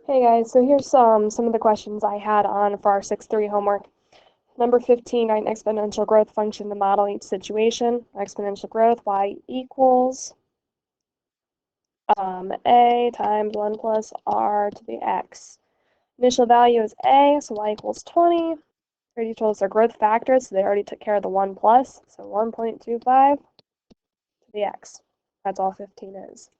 Hey guys, so here's some of the questions I had on for our 6-3 homework. Number 15, write an exponential growth function to model each situation. Exponential growth, y equals a times 1 plus r to the x. Initial value is a, so y equals 20. Already told us our growth factors, so they already took care of the 1 plus, so 1.25 to the x. That's all 15 is.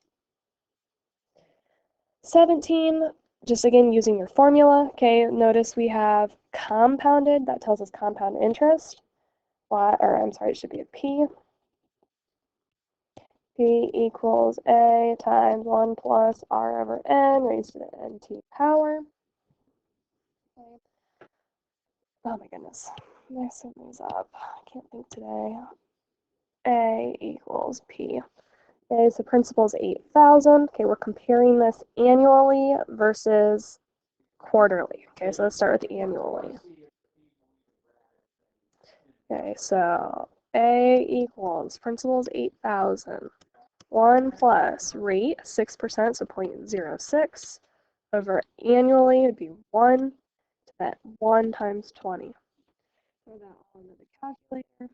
17, just again using your formula, okay, notice we have compounded, that tells us compound interest. It should be a p. P equals a times 1 plus r over n raised to the nt power. Okay. Oh my goodness, messing these up. I can't think today. A equals p. Okay, so principal is 8,000. Okay, we're comparing this annually versus quarterly. Okay, so let's start with annually. Okay, so A equals principal is 8,000. 1 plus rate, 6%, so 0.06, over annually would be 1, to that 1 times 20. Throw that all into the calculator.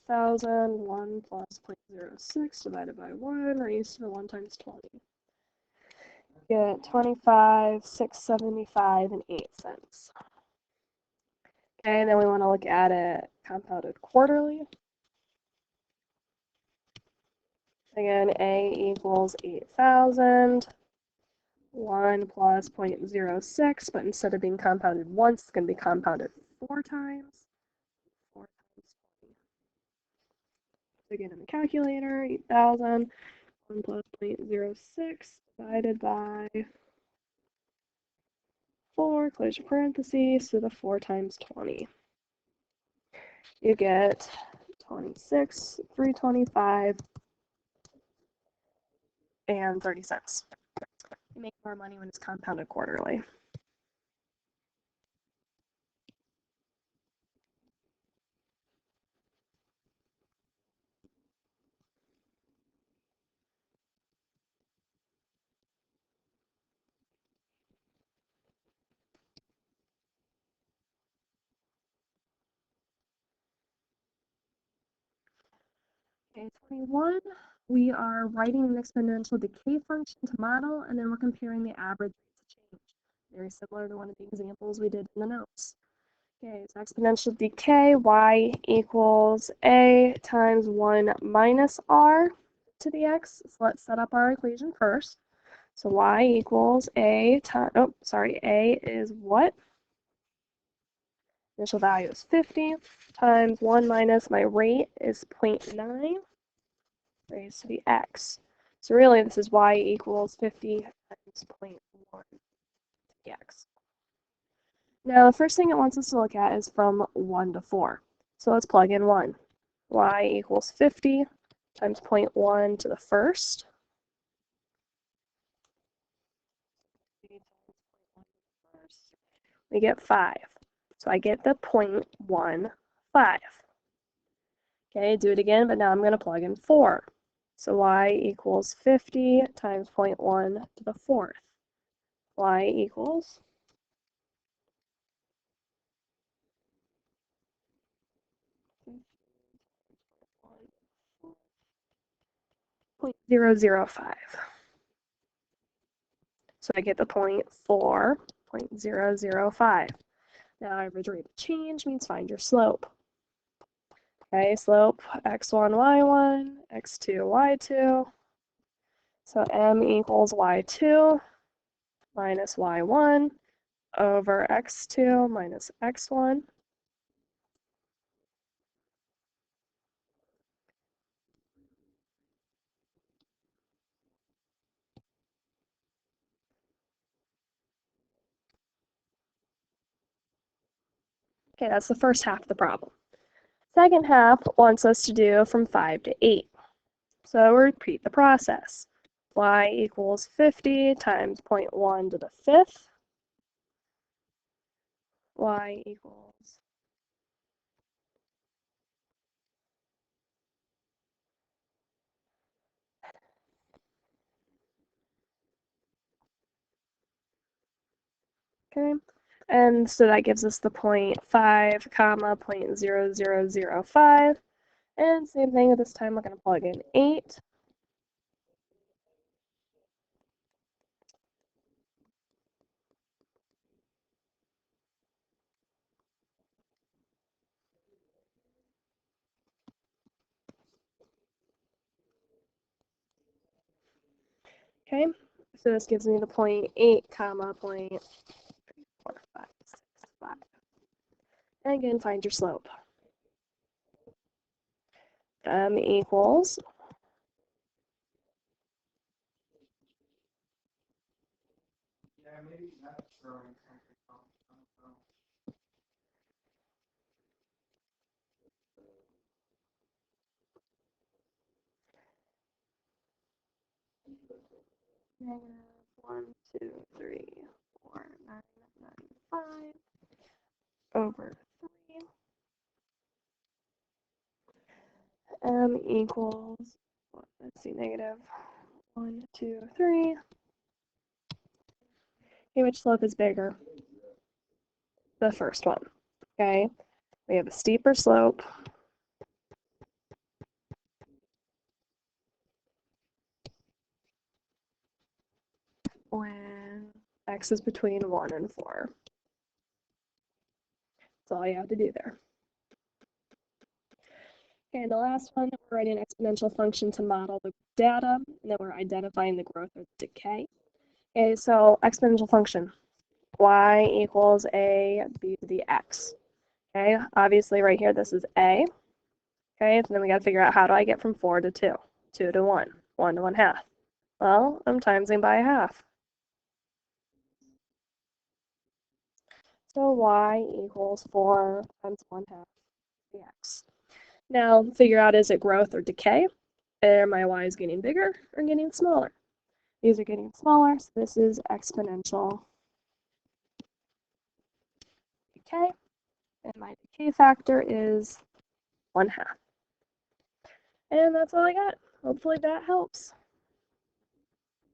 8,000, 1 plus 0.06 divided by 1 raised to the 1 times 20. Get 25,675 and 8 cents. Okay, and then we want to look at it compounded quarterly. Again, A equals 8,000. 1 plus 0.06, but instead of being compounded once, it's going to be compounded 4 times. 4 times 20. So again, in the calculator, 8,000. 1 plus 0.06 divided by 4, close your parentheses, so the 4 times 20. You get 26,325 and 30 cents. You make more money when it's compounded quarterly. Okay, 21, we are writing an exponential decay function to model, and then we're comparing the average rates of change. Very similar to one of the examples we did in the notes. Okay, so exponential decay, y equals a times 1 minus r to the x. So let's set up our equation first. So y equals a times, a is what? Initial value is 50 times 1 minus my rate is 0.9. Raised to the x. So really this is y equals 50 times 0.1 to the x. Now the first thing it wants us to look at is from 1 to 4. So let's plug in 1. Y equals 50 times 0.1 to the first. We get 5. So I get the 0.15. Okay, do it again, but now I'm going to plug in 4. So y equals 50 times 0.1 to the fourth. Y equals 0.005. So I get the 0.005. Now average rate of change means find your slope. Okay, slope x1, y1, x2, y2. So m equals y2 minus y1 over x2 minus x1. Okay, that's the first half of the problem. Second half wants us to do from 5 to 8. So we repeat the process. Y equals 50 times 0.1 to the fifth. Y equals Okay, and so that gives us the 0.5, comma, 0.0005. And same thing, this time we're going to plug in 8. Okay, so this gives me the 0.8, comma, 0.4565. And again, find your slope. Equals -1, 2, 3, 4, 995 over 3. Equals, let's see, -1, 2, 3. Okay, which slope is bigger? The first one. Okay, we have a steeper slope. When x is between 1 and 4. That's all you have to do there. Okay, the last one, we're writing an exponential function to model the data, and then we're identifying the growth or decay. Okay, so exponential function, y equals a b to the x. Okay, obviously right here, this is a. Okay, so then we got to figure out how do I get from 4 to 2, 2 to 1, 1 to 1/2. Well, I'm timesing by a half. So y equals 4 times 1/2 the x. Now figure out, is it growth or decay? Are my y's getting bigger or getting smaller? These are getting smaller, so this is exponential decay, and my decay factor is 1/2. And that's all I got. Hopefully that helps.